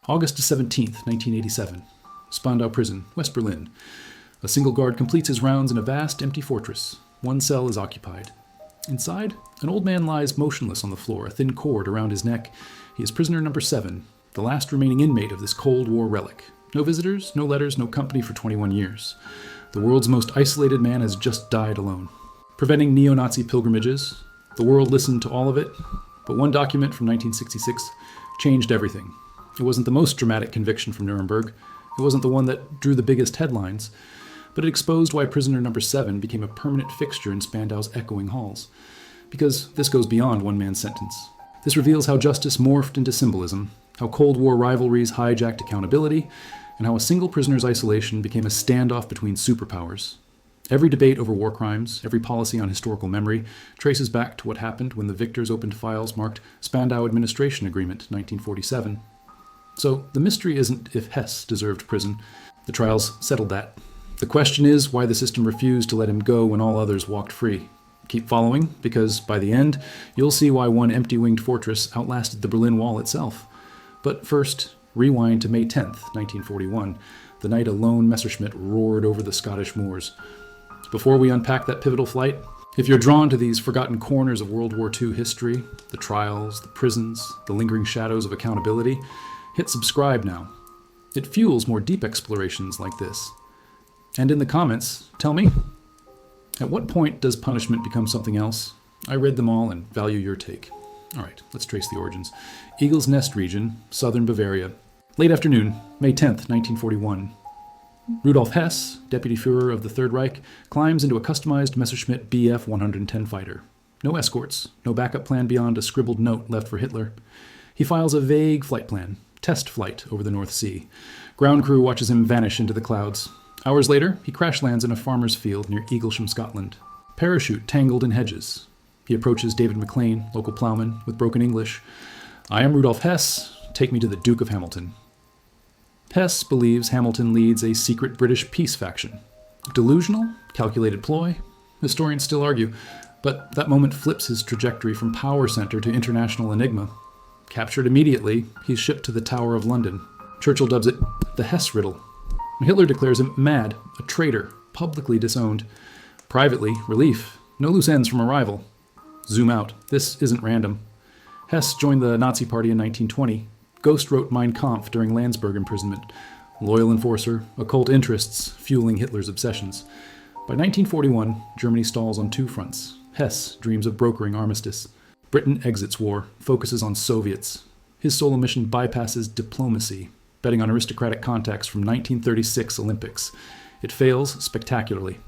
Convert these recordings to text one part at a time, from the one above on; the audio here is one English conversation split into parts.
August 17th, 1987. Spandau Prison, West Berlin. A single guard completes his rounds in a vast, empty fortress. One cell is occupied. Inside, an old man lies motionless on the floor, a thin cord around his neck. He is prisoner number 7, the last remaining inmate of this Cold War relic. No visitors, no letters, no company for 21 years. The world's most isolated man has just died alone. Preventing neo-Nazi pilgrimages. The world listened to all of it, but one document from 1966 changed everything. It wasn't the most dramatic conviction from Nuremberg. It wasn't the one that drew the biggest headlines, but it exposed why prisoner number 7 became a permanent fixture in Spandau's echoing halls. Because this goes beyond one man's sentence. This reveals how justice morphed into symbolism, how Cold War rivalries hijacked accountability, and how a single prisoner's isolation became a standoff between superpowers. Every debate over war crimes, every policy on historical memory, traces back to what happened when the victors opened files marked Spandau Administration Agreement 1947. So the mystery isn't if Hess deserved prison. The trials settled that. The question is why the system refused to let him go when all others walked free. Keep following, because by the end, you'll see why one empty-winged fortress outlasted the Berlin Wall itself. But first, rewind to May 10th, 1941, the night a lone Messerschmitt roared over the Scottish moors. Before we unpack that pivotal flight, if you're drawn to these forgotten corners of World War II history, the trials, the prisons, the lingering shadows of accountability, hit subscribe now. It fuels more deep explorations like this. And in the comments, tell me, at what point does punishment become something else? I read them all and value your take. All right, let's trace the origins. Eagle's Nest region, southern Bavaria. Late afternoon, May 10th, 1941. Rudolf Hess, deputy Führer of the Third Reich, climbs into a customized Messerschmitt Bf 110 fighter. No escorts, no backup plan beyond a scribbled note left for Hitler. He files a vague flight plan, test flight over the North Sea. Ground crew watches him vanish into the clouds. Hours later, he crash lands in a farmer's field near Eaglesham, Scotland. Parachute tangled in hedges. He approaches David McLean, local ploughman, with broken English. "I am Rudolf Hess. Take me to the Duke of Hamilton." Hess believes Hamilton leads a secret British peace faction. Delusional? Calculated ploy? Historians still argue, but that moment flips his trajectory from power center to international enigma. Captured immediately, he's shipped to the Tower of London. Churchill dubs it the Hess riddle. Hitler declares him mad, a traitor, publicly disowned. Privately, relief. No loose ends from a rival. Zoom out. This isn't random. Hess joined the Nazi Party in 1920. Ghost wrote Mein Kampf during Landsberg imprisonment. Loyal enforcer, occult interests fueling Hitler's obsessions. By 1941, Germany stalls on 2 fronts. Hess dreams of brokering armistice. Britain exits war, focuses on Soviets. His solo mission bypasses diplomacy, betting on aristocratic contacts from 1936 Olympics. It fails spectacularly.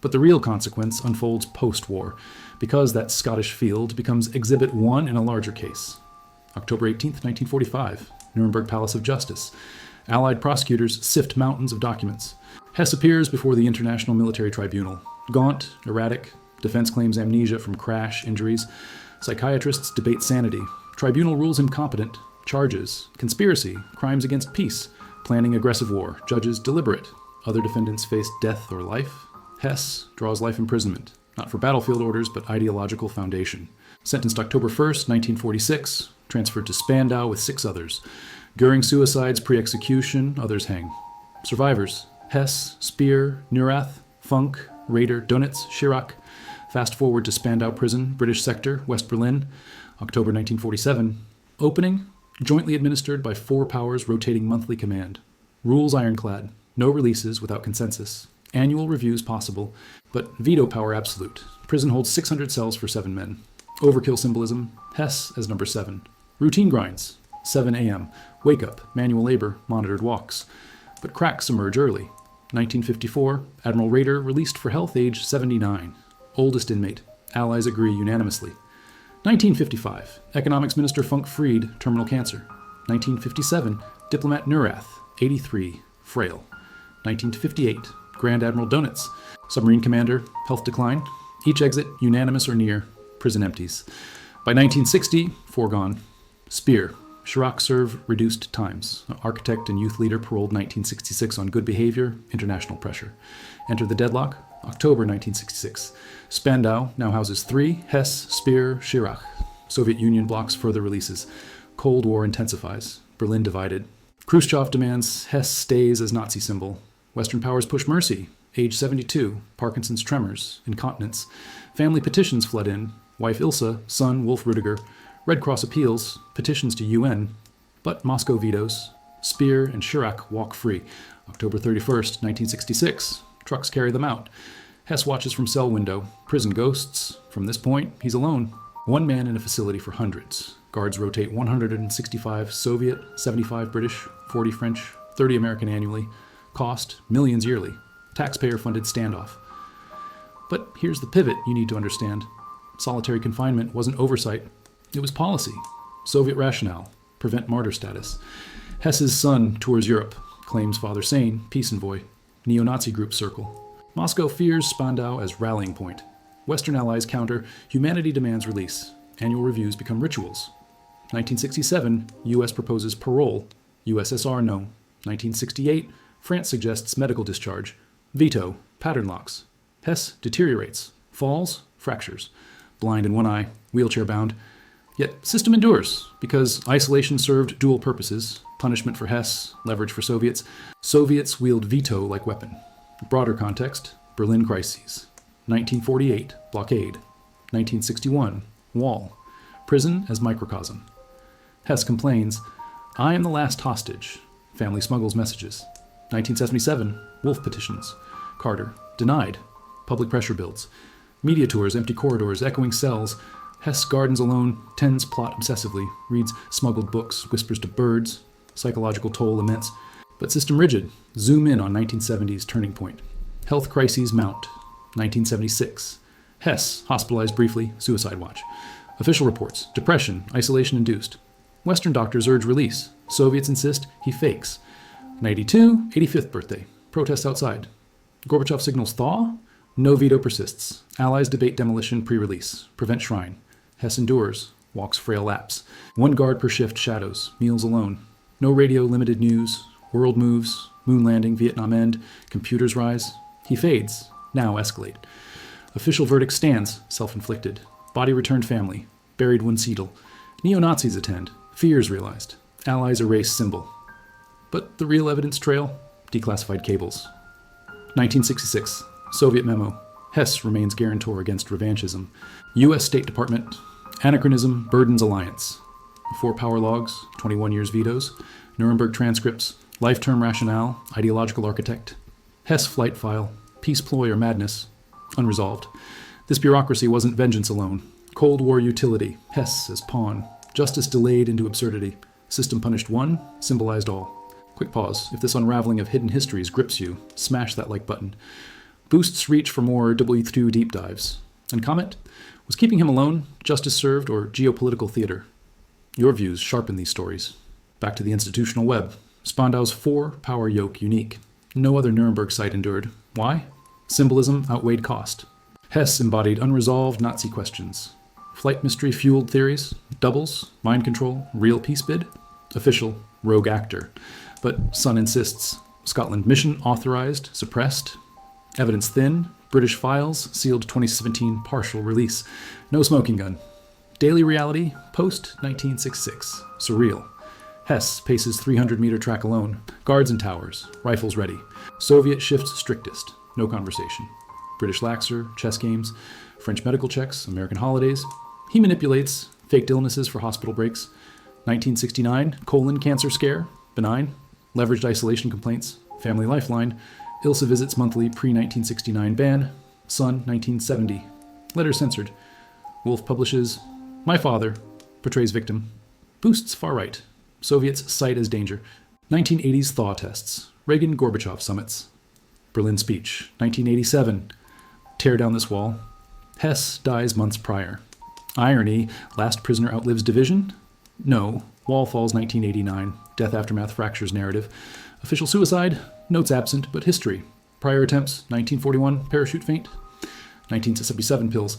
But the real consequence unfolds post-war, because that Scottish field becomes Exhibit 1 in a larger case. October 18th, 1945, Nuremberg Palace of Justice. Allied prosecutors sift mountains of documents. Hess appears before the International Military Tribunal. Gaunt, erratic, defense claims amnesia from crash injuries. Psychiatrists debate sanity. Tribunal rules him competent. Charges: conspiracy, crimes against peace, planning aggressive war. Judges deliberate. Other defendants face death or life. Hess draws life imprisonment, not for battlefield orders, but ideological foundation. Sentenced October 1st, 1946, transferred to Spandau with 6 others. Goering suicides pre-execution, others hang. Survivors: Hess, Speer, Neurath, Funk, Rader, Donitz, Schirach. Fast forward to Spandau Prison, British sector, West Berlin, October 1947. Opening: jointly administered by 4 powers rotating monthly command. Rules ironclad. No releases without consensus. Annual reviews possible, but veto power absolute. Prison holds 600 cells for 7 men. Overkill symbolism. Hess as number 7. Routine grinds. 7 a.m. Wake up. Manual labor. Monitored walks. But cracks emerge early. 1954. Admiral Rader released for health, age 79. Oldest inmate. Allies agree unanimously. 1955, Economics Minister Funk freed, terminal cancer. 1957, Diplomat Neurath, 83, frail. 1958, Grand Admiral Donitz, submarine commander, health decline. Each exit unanimous or near, prison empties. By 1960, foregone. Speer, Schirach serve reduced times. Architect and youth leader paroled 1966 on good behavior, international pressure. Enter the Deadlock, October 1966. Spandau now houses 3, Hess, Speer, Schirach. Soviet Union blocks further releases. Cold War intensifies. Berlin divided. Khrushchev demands Hess stays as Nazi symbol. Western powers push mercy. Age 72, Parkinson's tremors, incontinence. Family petitions flood in. Wife Ilsa, son Wolf Rudiger. Red Cross appeals, petitions to UN. But Moscow vetoes. Speer and Chirac walk free. October 31st, 1966. Trucks carry them out. Hess watches from cell window. Prison ghosts. From this point, he's alone. One man in a facility for hundreds. Guards rotate 165 Soviet, 75 British, 40 French, 30 American annually. Cost, millions yearly. Taxpayer-funded standoff. But here's the pivot you need to understand. Solitary confinement wasn't oversight. It was policy. Soviet rationale. Prevent martyr status. Hess's son tours Europe. Claims father sane, peace envoy. Neo-Nazi group circle. Moscow fears Spandau as rallying point. Western allies counter. Humanity demands release. Annual reviews become rituals. 1967, U.S. proposes parole. USSR no. 1968, France suggests medical discharge. Veto. Pattern locks. Hess deteriorates. Falls. Fractures. Blind in one eye. Wheelchair bound. Yet system endures, because isolation served dual purposes. Punishment for Hess, leverage for Soviets. Soviets wield veto like weapon. Broader context, Berlin crises. 1948, blockade. 1961, wall. Prison as microcosm. Hess complains, I am the last hostage. Family smuggles messages. 1977, Wolf petitions. Carter, denied. Public pressure builds. Media tours, empty corridors, echoing cells. Hess gardens alone, tends plot obsessively, reads smuggled books, whispers to birds. Psychological toll immense. But system rigid. Zoom in on 1970s turning point. Health crises mount. 1976. Hess, hospitalized briefly, suicide watch. Official reports, depression, isolation induced. Western doctors urge release. Soviets insist he fakes. 92, 85th birthday. Protests outside. Gorbachev signals thaw. No veto persists. Allies debate demolition pre-release. Prevent shrine. Hess endures. Walks frail laps. One guard per shift shadows. Meals alone. No radio, limited news. World moves. Moon landing, Vietnam end. Computers rise. He fades. Now escalate. Official verdict stands. Self-inflicted. Body returned family. Buried Wunsiedel. Neo-Nazis attend. Fears realized. Allies erase symbol. But the real evidence trail? Declassified cables. 1966. Soviet memo. Hess remains guarantor against revanchism. U.S. State Department. Anachronism burdens alliance. 4 power logs. 21 years vetoes. Nuremberg transcripts. Life-term rationale. Ideological architect. Hess flight file. Peace ploy or madness. Unresolved. This bureaucracy wasn't vengeance alone. Cold War utility. Hess as pawn. Justice delayed into absurdity. System punished one, symbolized all. Quick pause. If this unraveling of hidden histories grips you, smash that like button. Boosts reach for more W2 deep dives. And comment? Was keeping him alone justice served or geopolitical theater? Your views sharpen these stories. Back to the institutional web. Spandau's 4-power yoke unique. No other Nuremberg site endured. Why? Symbolism outweighed cost. Hess embodied unresolved Nazi questions. Flight mystery fueled theories, doubles, mind control, real peace bid, official, rogue actor. But Sun insists. Scotland mission authorized, suppressed. Evidence thin, British files, sealed 2017 partial release. No smoking gun. Daily reality, post-1966. Surreal. Hess paces 300-meter track alone. Guards and towers, rifles ready. Soviet shifts strictest. No conversation. British laxer, chess games, French medical checks, American holidays. He manipulates faked illnesses for hospital breaks. 1969, colon cancer scare, benign. Leveraged isolation complaints, family lifeline. Ilsa visits monthly pre-1969 ban. Sun, 1970. Letter censored. Wolf publishes My Father, portrays victim. Boosts far right. Soviets cite as danger. 1980s thaw tests. Reagan-Gorbachev summits. Berlin speech. 1987. Tear down this wall. Hess dies months prior. Irony, last prisoner outlives division? No. Wall falls 1989. Death aftermath fractures narrative. Official suicide? Notes absent, but history. Prior attempts, 1941, parachute faint. 1977 pills.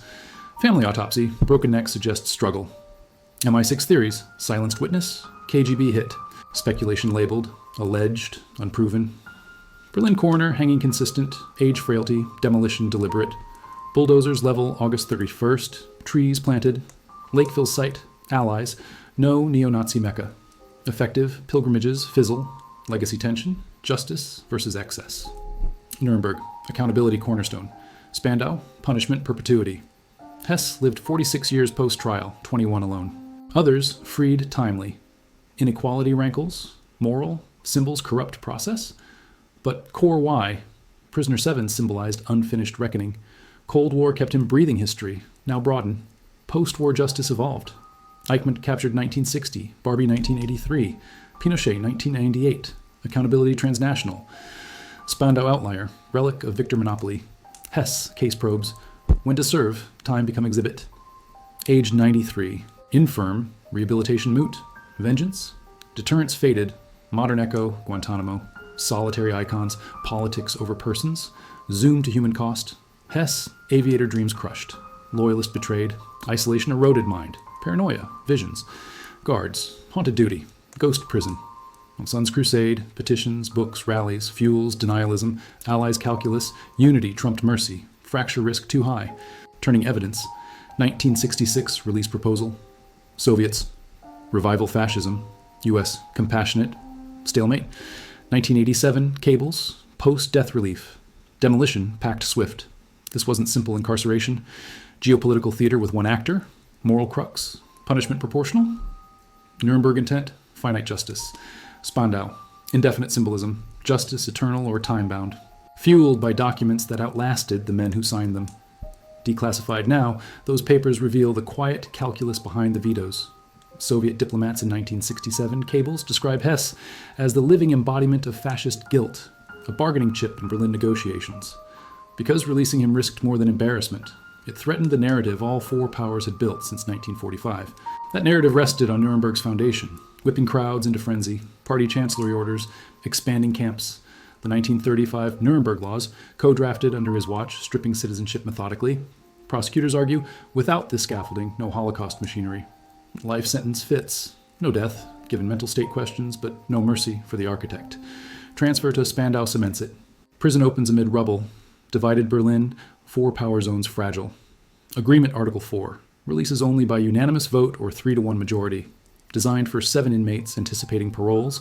Family autopsy, broken neck suggests struggle. MI6 theories, silenced witness, KGB hit. Speculation labeled, alleged, unproven. Berlin coroner hanging consistent, age frailty, demolition deliberate. Bulldozers level August 31st, trees planted. Lakeville site, allies, no neo-Nazi Mecca. Effective, pilgrimages, fizzle, legacy tension, justice versus excess. Nuremberg, accountability cornerstone. Spandau, punishment, perpetuity. Hess lived 46 years post-trial, 21 alone. Others freed timely. Inequality rankles, moral, symbols corrupt process. But core why? Prisoner 7 symbolized unfinished reckoning. Cold War kept him breathing history, now broaden. Post-war justice evolved. Eichmann captured 1960, Barbie 1983, Pinochet 1998, accountability transnational. Spandau outlier, relic of Victor Monopoly. Hess, case probes. When to serve, time become exhibit. Age 93, infirm, rehabilitation moot. Vengeance, deterrence faded, modern echo, Guantanamo. Solitary icons, politics over persons. Zoom to human cost. Hess, aviator dreams crushed. Loyalist betrayed. Isolation eroded mind. Paranoia, visions. Guards, haunted duty. Ghost prison. Son's crusade, petitions, books, rallies, fuels, denialism, allies calculus, unity trumped mercy, fracture risk too high, turning evidence, 1966 release proposal, Soviets, revival fascism, US compassionate, stalemate, 1987 cables, post-death relief, demolition packed swift. This wasn't simple incarceration, geopolitical theater with one actor, moral crux, punishment proportional, Nuremberg intent, finite justice. Spandau, indefinite symbolism, justice eternal or time-bound, fueled by documents that outlasted the men who signed them. Declassified now, those papers reveal the quiet calculus behind the vetoes. Soviet diplomats in 1967 cables describe Hess as the living embodiment of fascist guilt, a bargaining chip in Berlin negotiations. Because releasing him risked more than embarrassment, it threatened the narrative all four powers had built since 1945. That narrative rested on Nuremberg's foundation, whipping crowds into frenzy, party chancellery orders, expanding camps. The 1935 Nuremberg laws, co-drafted under his watch, stripping citizenship methodically. Prosecutors argue, without this scaffolding, no Holocaust machinery. Life sentence fits. No death, given mental state questions, but no mercy for the architect. Transfer to Spandau cements it. Prison opens amid rubble. Divided Berlin, four power zones fragile. Agreement Article 4. Releases only by unanimous vote or 3-1 majority. Designed for 7 inmates anticipating paroles.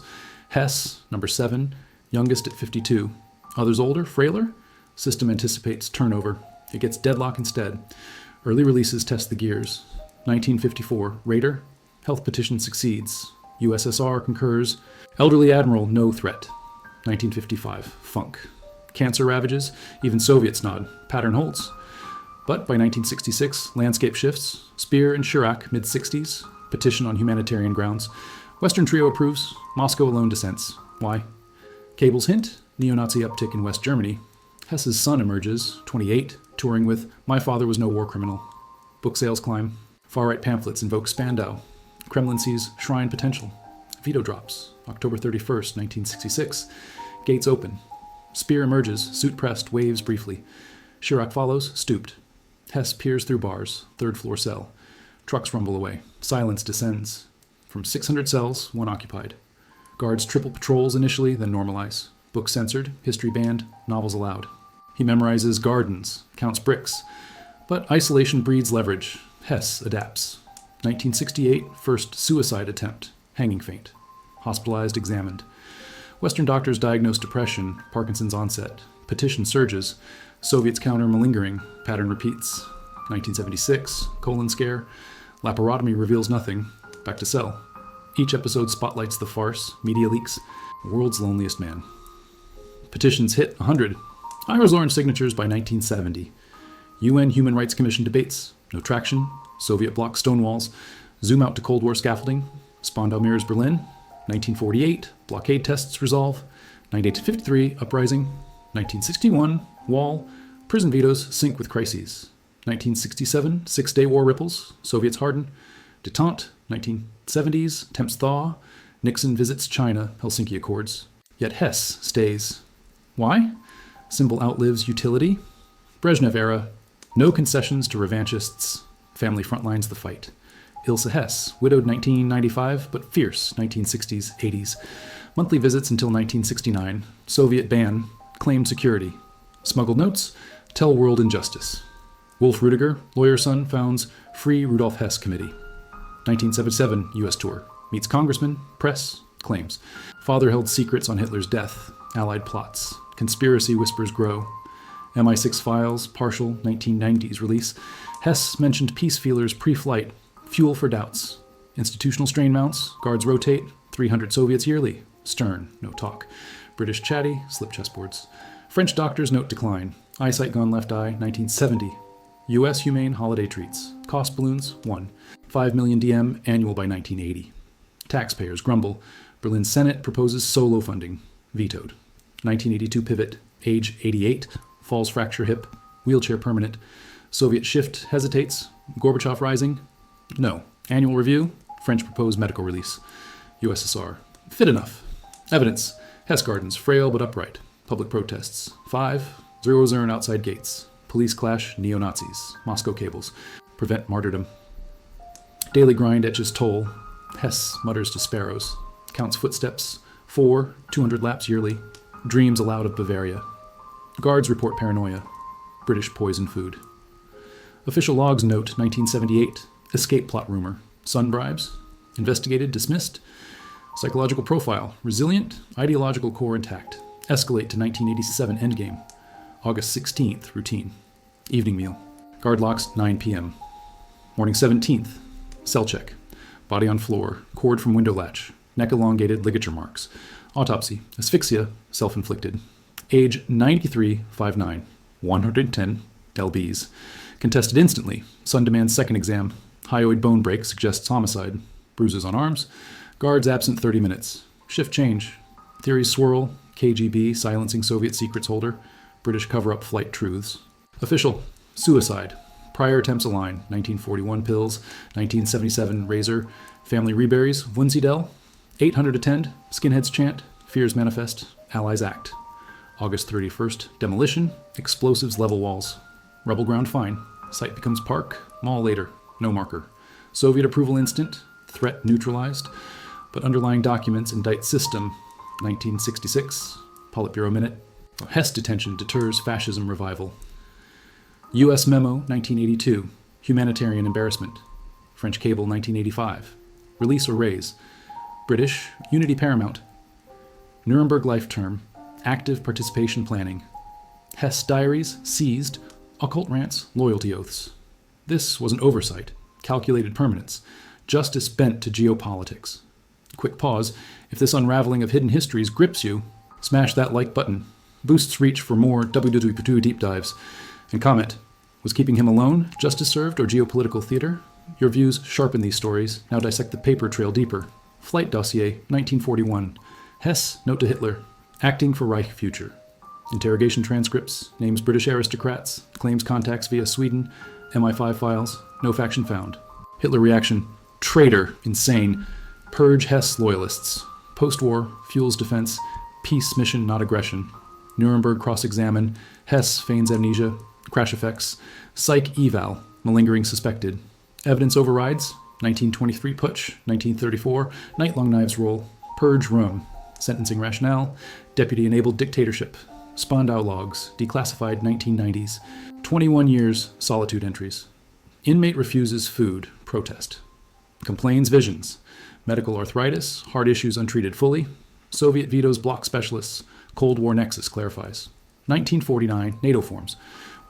Hess, number 7, youngest at 52. Others older, frailer? System anticipates turnover. It gets Deadlock instead. Early releases test the gears. 1954, Raider. Health petition succeeds. USSR concurs. Elderly admiral, no threat. 1955, Funk. Cancer ravages. Even Soviets nod. Pattern holds. But by 1966, landscape shifts. Speer and Chirac, mid-60s. Petition on humanitarian grounds. Western trio approves. Moscow alone dissents. Why? Cables hint. Neo-Nazi uptick in West Germany. Hess's son emerges, 28, touring with My Father Was No War Criminal. Book sales climb. Far-right pamphlets invoke Spandau. Kremlin sees shrine potential. Veto drops. October 31st, 1966. Gates open. Speer emerges, suit pressed, waves briefly. Chirac follows, stooped. Hess peers through bars, third-floor cell. Trucks rumble away. Silence descends. From 600 cells, one occupied. Guards triple patrols initially, then normalize. Books censored, history banned, novels allowed. He memorizes gardens, counts bricks. But isolation breeds leverage. Hess adapts. 1968, first suicide attempt. Hanging faint. Hospitalized, examined. Western doctors diagnose depression, Parkinson's onset. Petition surges. Soviets counter malingering. Pattern repeats. 1976, colon scare. Laparotomy reveals nothing. Back to cell. Each episode spotlights the farce, media leaks. World's loneliest man. Petitions hit 100. Ira's orange signatures by 1970. UN Human Rights Commission debates. No traction. Soviet bloc stonewalls. Zoom out to Cold War scaffolding. Spandau mirrors Berlin. 1948, blockade tests resolve. 1953, uprising. 1961, wall. Prison vetoes sync with crises. 1967, Six-Day War ripples. Soviets harden. Detente. 1970s, temps thaw. Nixon visits China, Helsinki Accords. Yet Hess stays. Why? Symbol outlives utility. Brezhnev era. No concessions to revanchists. Family frontlines the fight. Ilse Hess, widowed 1995, but fierce 1960s, 80s. Monthly visits until 1969. Soviet ban. Claimed security. Smuggled notes. Tell world injustice. Wolf Rudiger, lawyer son, founds Free Rudolf Hess Committee. 1977 U.S. tour. Meets congressman, press, claims. Father held secrets on Hitler's death, Allied plots. Conspiracy whispers grow. MI6 files, partial 1990s release. Hess mentioned peace feelers pre-flight, fuel for doubts. Institutional strain mounts, guards rotate, 300 Soviets yearly. Stern, no talk. British chatty, slip chessboards. French doctors note decline. Eyesight gone left eye, 1970. U.S. humane holiday treats. Cost balloons, 1. 5 million DM annual by 1980. Taxpayers grumble. Berlin Senate proposes solo funding. Vetoed. 1982 pivot. Age 88. Falls fracture hip. Wheelchair permanent. Soviet shift hesitates. Gorbachev rising. No. Annual review. French proposed medical release. USSR. Fit enough. Evidence. Hess Gardens, frail but upright. Public protests. 5. Zero outside gates. Police clash, neo-Nazis. Moscow cables. Prevent martyrdom. Daily grind etches toll. Hess mutters to sparrows. Counts footsteps. 4. 200 laps yearly. Dreams aloud of Bavaria. Guards report paranoia. British poison food. Official logs note 1978. Escape plot rumor. Sun bribes. Investigated, dismissed. Psychological profile. Resilient. Ideological core intact. Escalate to 1987 Endgame. August 16th, routine. Evening meal. Guard locks, 9 p.m. Morning 17th. Cell check. Body on floor. Cord from window latch. Neck elongated, ligature marks. Autopsy. Asphyxia, self-inflicted. Age 93.59. 110 lbs. Contested instantly. Sun demands second exam. Hyoid bone break suggests homicide. Bruises on arms. Guards absent 30 minutes. Shift change. Theories swirl. KGB silencing Soviet secrets holder. British cover-up flight truths. Official. Suicide. Prior attempts align. 1941 pills. 1977 razor. Family reberries. Wunsiedel. 800 attend. Skinheads chant. Fears manifest. Allies act. August 31st. Demolition. Explosives level walls. Rebel ground fine. Site becomes park. Mall later. No marker. Soviet approval instant. Threat neutralized. But underlying documents indict system. 1966. Politburo minute. Hess detention deters fascism revival. U.S. memo 1982. Humanitarian embarrassment. French cable 1985. Release or raise. British. Unity paramount. Nuremberg life term. Active participation planning. Hess diaries seized. Occult rants, loyalty oaths. This was an oversight. Calculated permanence. Justice bent to geopolitics. Quick pause. If this unraveling of hidden histories grips you, smash that like button. Boosts reach for more WWW deep dives. And comment, was keeping him alone justice served or geopolitical theater? Your views sharpen these stories. Now dissect the paper trail deeper. Flight dossier, 1941. Hess, note to Hitler. Acting for Reich future. Interrogation transcripts, names British aristocrats, claims contacts via Sweden, MI5 files, no faction found. Hitler reaction, traitor, insane. Purge Hess loyalists. Post-war, fuels defense, peace mission, not aggression. Nuremberg cross-examine, Hess feigns amnesia, crash effects, psych eval, malingering suspected. Evidence overrides, 1923 putsch, 1934, night-long knives roll, purge Rome, sentencing rationale, deputy-enabled dictatorship, Spandau logs, declassified 1990s, 21 years, solitude entries. Inmate refuses food, protest. Complains visions, medical arthritis, heart issues untreated fully, Soviet vetoes block specialists, Cold War nexus clarifies. 1949, NATO forms.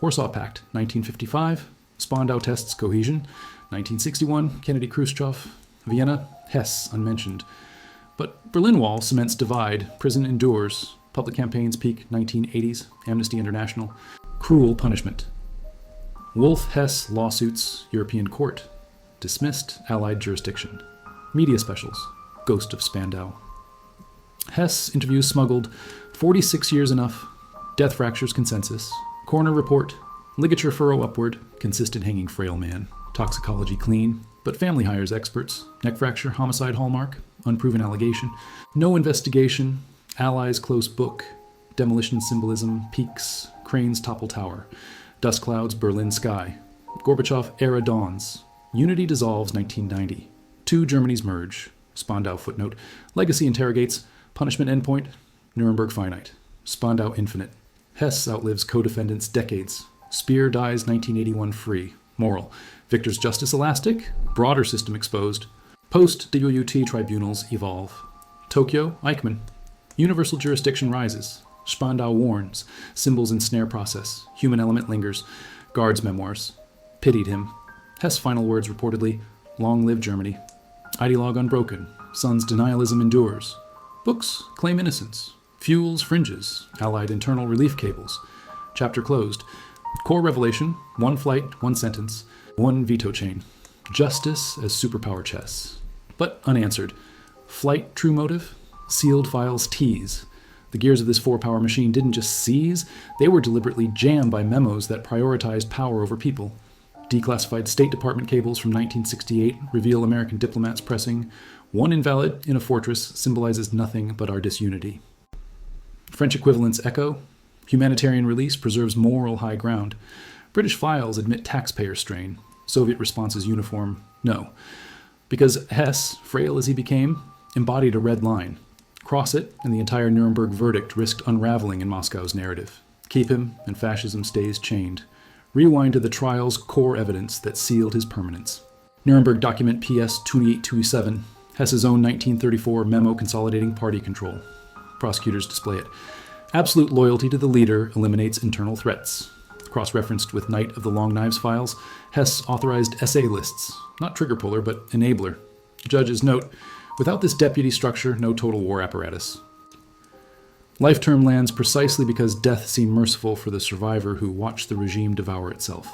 Warsaw Pact, 1955, Spandau tests cohesion. 1961, Kennedy Khrushchev. Vienna, Hess, unmentioned. But Berlin Wall cements divide, prison endures, public campaigns peak 1980s, Amnesty International. Cruel punishment. Wolf Hess lawsuits, European court. Dismissed, Allied jurisdiction. Media specials, Ghost of Spandau. Hess interviews smuggled, 46 years enough, death fractures consensus, coroner report, ligature furrow upward, consistent hanging frail man, toxicology clean, but family hires experts, neck fracture, homicide hallmark, unproven allegation, no investigation, allies close book, demolition symbolism, peaks, cranes topple tower, dust clouds, Berlin sky, Gorbachev era dawns, unity dissolves 1990, two Germanys merge, Spandau footnote, legacy interrogates, punishment endpoint, Nuremberg finite. Spandau infinite. Hess outlives co-defendants decades. Speer dies 1981 free. Moral. Victor's justice elastic. Broader system exposed. Post-WT tribunals evolve. Tokyo, Eichmann. Universal jurisdiction rises. Spandau warns. Symbols ensnare process. Human element lingers. Guards' memoirs. Pitied him. Hess' final words reportedly, long live Germany. Ideologue unbroken. Son's denialism endures. Books claim innocence. Fuels fringes. Allied internal relief cables. Chapter closed. Core revelation, one flight, one sentence, one veto chain. Justice as superpower chess. But unanswered. Flight true motive? Sealed files tease. The gears of this four-power machine didn't just seize, they were deliberately jammed by memos that prioritized power over people. Declassified State Department cables from 1968 reveal American diplomats pressing, "One invalid in a fortress symbolizes nothing but our disunity." French equivalents echo, "Humanitarian release preserves moral high ground." British files admit taxpayer strain. Soviet responses uniform, no. Because Hess, frail as he became, embodied a red line. Cross it, and the entire Nuremberg verdict risked unraveling in Moscow's narrative. Keep him, and fascism stays chained. Rewind to the trial's core evidence that sealed his permanence. Nuremberg document PS 2827, Hess's own 1934 memo consolidating party control. Prosecutors display it. Absolute loyalty to the leader eliminates internal threats. Cross-referenced with Knight of the Long Knives files, Hess authorized SA lists, not trigger puller, but enabler. Judges note, without this deputy structure, no total war apparatus. Life term lands precisely because death seemed merciful for the survivor who watched the regime devour itself.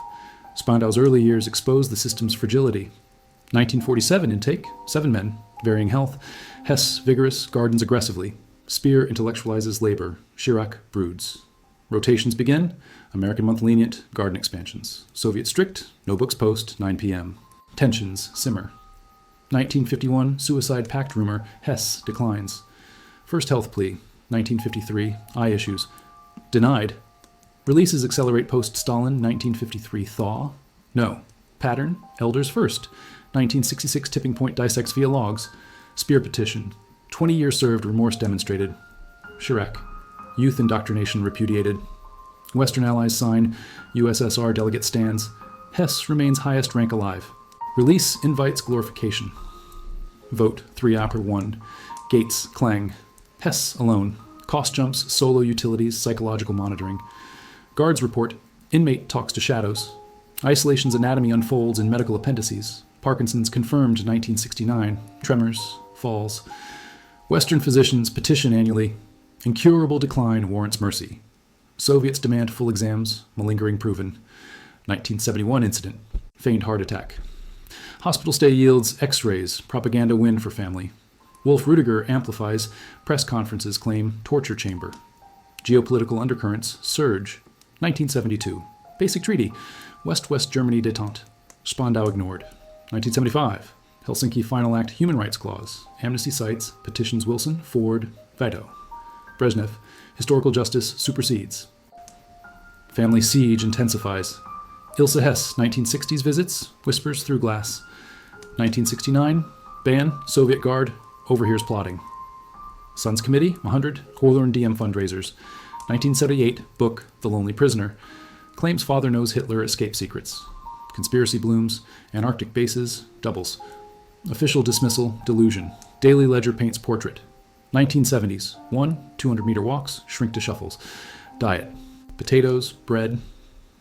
Spandau's early years exposed the system's fragility. 1947 intake, 7 men, varying health. Hess vigorous, Gardens aggressively. Speer intellectualizes labor. Chirac broods. Rotations begin. American month lenient, Garden expansions. Soviet strict, no books post, 9 p.m. Tensions simmer. 1951 suicide pact rumor, Hess declines. First health plea, 1953, eye issues. Denied. Releases accelerate post-Stalin, 1953 thaw. No. Pattern, elders first. 1966 tipping point dissects via logs. Speer petition. 20 years served, remorse demonstrated. Chirac. Youth indoctrination repudiated. Western allies sign. USSR delegate stands. Hess remains highest rank alive. Release invites glorification. Vote 3-1. Gates clang. Hess alone. Cost jumps, solo utilities, psychological monitoring. Guards report. Inmate talks to shadows. Isolation's anatomy unfolds in medical appendices. Parkinson's confirmed 1969. Tremors. Falls. Western physicians petition annually. Incurable decline warrants mercy. Soviets demand full exams. Malingering proven. 1971 incident. Feigned heart attack. Hospital stay yields X-rays. Propaganda win for family. Wolf Rudiger amplifies. Press conferences claim torture chamber. Geopolitical undercurrents surge. 1972. Basic treaty. West-West Germany détente. Spandau ignored. 1975. Helsinki Final Act Human Rights Clause. Amnesty cites. Petitions Wilson, Ford, veto. Brezhnev. Historical justice supersedes. Family siege intensifies. Ilse Hess, 1960s visits, whispers through glass. 1969, ban, Soviet Guard, overhears plotting. Sons Committee, 100, Horlorn DM fundraisers. 1978, book, The Lonely Prisoner. Claims father knows Hitler escape secrets. Conspiracy blooms, Antarctic bases, doubles. Official dismissal, delusion. Daily Ledger paints portrait. 1970s, 200-meter walks, shrink to shuffles. Diet, potatoes, bread.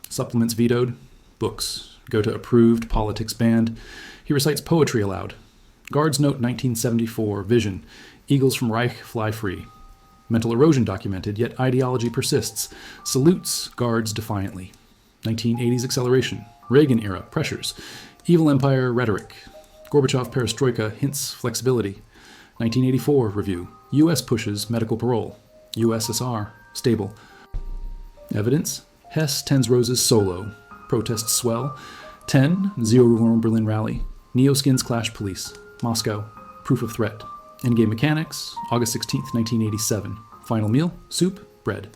Supplements vetoed. Books. Go to approved politics banned. He recites poetry aloud. Guards note 1974. Vision. Eagles from Reich fly free. Mental erosion documented, yet ideology persists. Salutes guards defiantly. 1980s acceleration. Reagan era pressures. Evil empire rhetoric. Gorbachev perestroika hints flexibility. 1984 review. U.S. pushes medical parole. USSR stable. Evidence. Hess tends roses solo. Protests swell. 10. Zero Reform Berlin rally. Neoskins clash police. Moscow. Proof of threat. Endgame mechanics. August 16th, 1987. Final meal. Soup. Bread.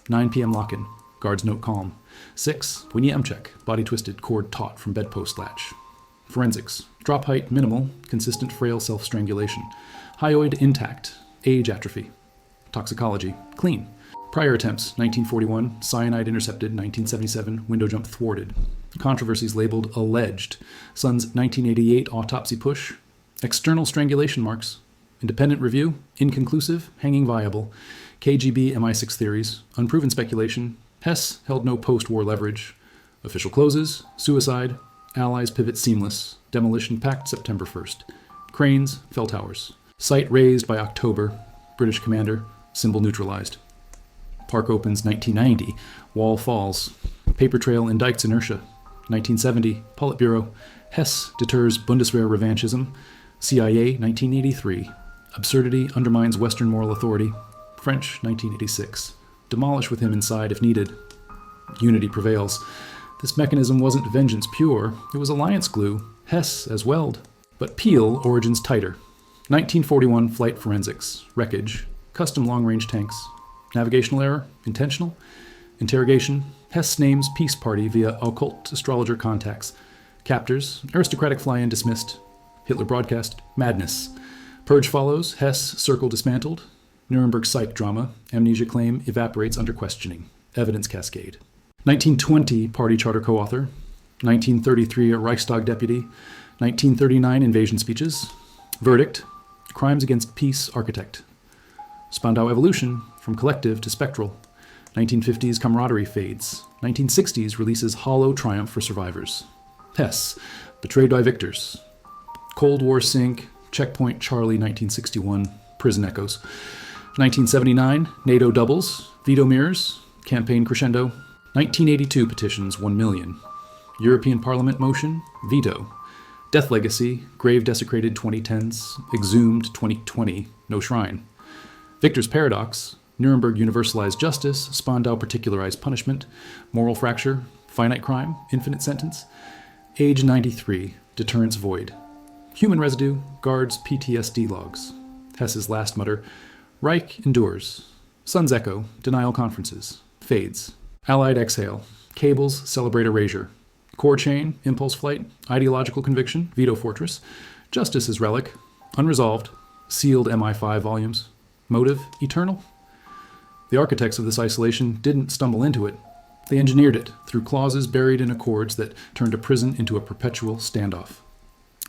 9 p.m. lock-in. Guards note calm. 6. Wyniemczek. Body twisted. Cord taut from bedpost latch. Forensics. Drop height minimal. Consistent frail self-strangulation. Hyoid intact. Age atrophy. Toxicology. Clean. Prior attempts, 1941, cyanide intercepted, 1977, window jump thwarted. Controversies labeled alleged. Son's 1988 autopsy push, External strangulation marks. Independent review, inconclusive, hanging viable. KGB MI6 theories, unproven speculation. Hess held no post-war leverage. Official closes, suicide. Allies pivot seamless. Demolition pact September 1st. Cranes, fell towers. Site razed by October. British commander, symbol neutralized. Park opens 1990. Wall falls. Paper trail indicts inertia. 1970. Politburo. Hess deters Bundeswehr revanchism. CIA 1983. Absurdity undermines Western moral authority. French 1986. Demolish with him inside if needed. Unity prevails. This mechanism wasn't vengeance pure, it was alliance glue, Hess as weld. But Peel origins tighter. 1941 flight forensics, wreckage, custom long-range tanks. Navigational error, intentional. Interrogation, Hess names peace party via occult astrologer contacts. Captors, aristocratic fly-in dismissed. Hitler broadcast, madness. Purge follows, Hess circle dismantled. Nuremberg psych drama, amnesia claim evaporates under questioning. Evidence cascade. 1920 party charter co-author. 1933 a Reichstag deputy. 1939 invasion speeches. Verdict, crimes against peace architect. Spandau evolution, from collective to spectral. 1950s camaraderie fades. 1960s releases hollow triumph for survivors. Hess, betrayed by victors. Cold War sink, checkpoint Charlie 1961, prison echoes. 1979, NATO doubles, veto mirrors, campaign crescendo. 1982 petitions 1 million. European Parliament motion, veto. Death legacy, grave desecrated 2010s, exhumed 2020, no shrine. Victor's paradox, Nuremberg universalized justice, Spandau particularized punishment, moral fracture, finite crime, infinite sentence. Age 93, deterrence void. Human residue, guards PTSD logs. Hess's last mutter, Reich endures. Sun's echo, denial conferences, fades. Allied exhale, cables celebrate erasure. Core chain, impulse flight, ideological conviction, veto fortress. Justice is relic, unresolved, sealed MI5 volumes. Motive, eternal? The architects of this isolation didn't stumble into it. They engineered it through clauses buried in accords that turned a prison into a perpetual standoff.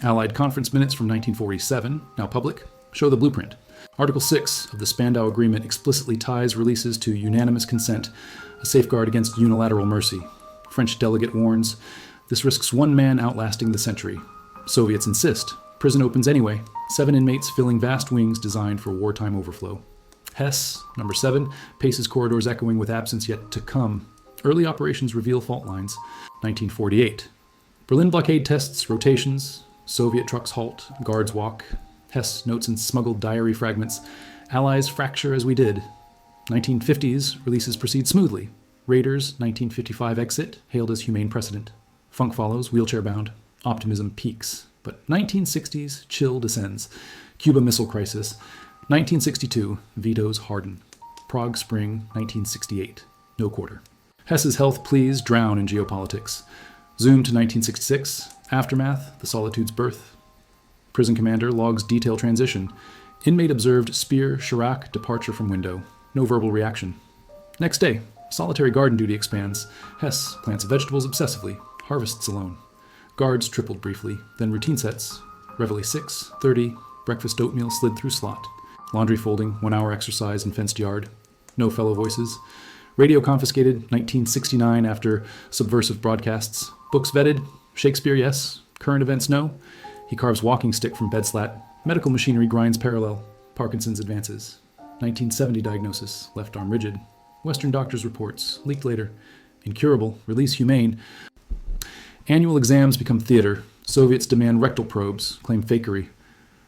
Allied conference minutes from 1947, now public, show the blueprint. Article 6 of the Spandau Agreement explicitly ties releases to unanimous consent, a safeguard against unilateral mercy. French delegate warns, this risks one man outlasting the century. Soviets insist, prison opens anyway, 7 inmates filling vast wings designed for wartime overflow. Hess, number 7, paces corridors echoing with absence yet to come. Early operations reveal fault lines. 1948. Berlin blockade tests, rotations, Soviet trucks halt, guards walk. Hess notes in smuggled diary fragments, Allies fracture as we did. 1950s releases proceed smoothly. Raiders, 1955 exit, hailed as humane precedent. Funk follows, wheelchair-bound. Optimism peaks. But 1960s, chill descends. Cuba Missile Crisis. 1962, vetoes harden. Prague Spring, 1968, no quarter. Hess's health pleas drown in geopolitics. Zoom to 1966, aftermath, the Solitude's birth. Prison commander logs detail transition. Inmate observed spear, Chirac, departure from window. No verbal reaction. Next day, solitary garden duty expands. Hess plants vegetables obsessively, harvests alone. Guards tripled briefly, then routine sets. Reveille 6:30, breakfast oatmeal slid through slot. Laundry folding, 1 hour exercise in fenced yard. No fellow voices. Radio confiscated, 1969 after subversive broadcasts. Books vetted, Shakespeare yes, current events no. He carves walking stick from bed slat. Medical machinery grinds parallel. Parkinson's advances. 1970 diagnosis, left arm rigid. Western doctors' reports, leaked later. Incurable, release humane. Annual exams become theater. Soviets demand rectal probes, claim fakery.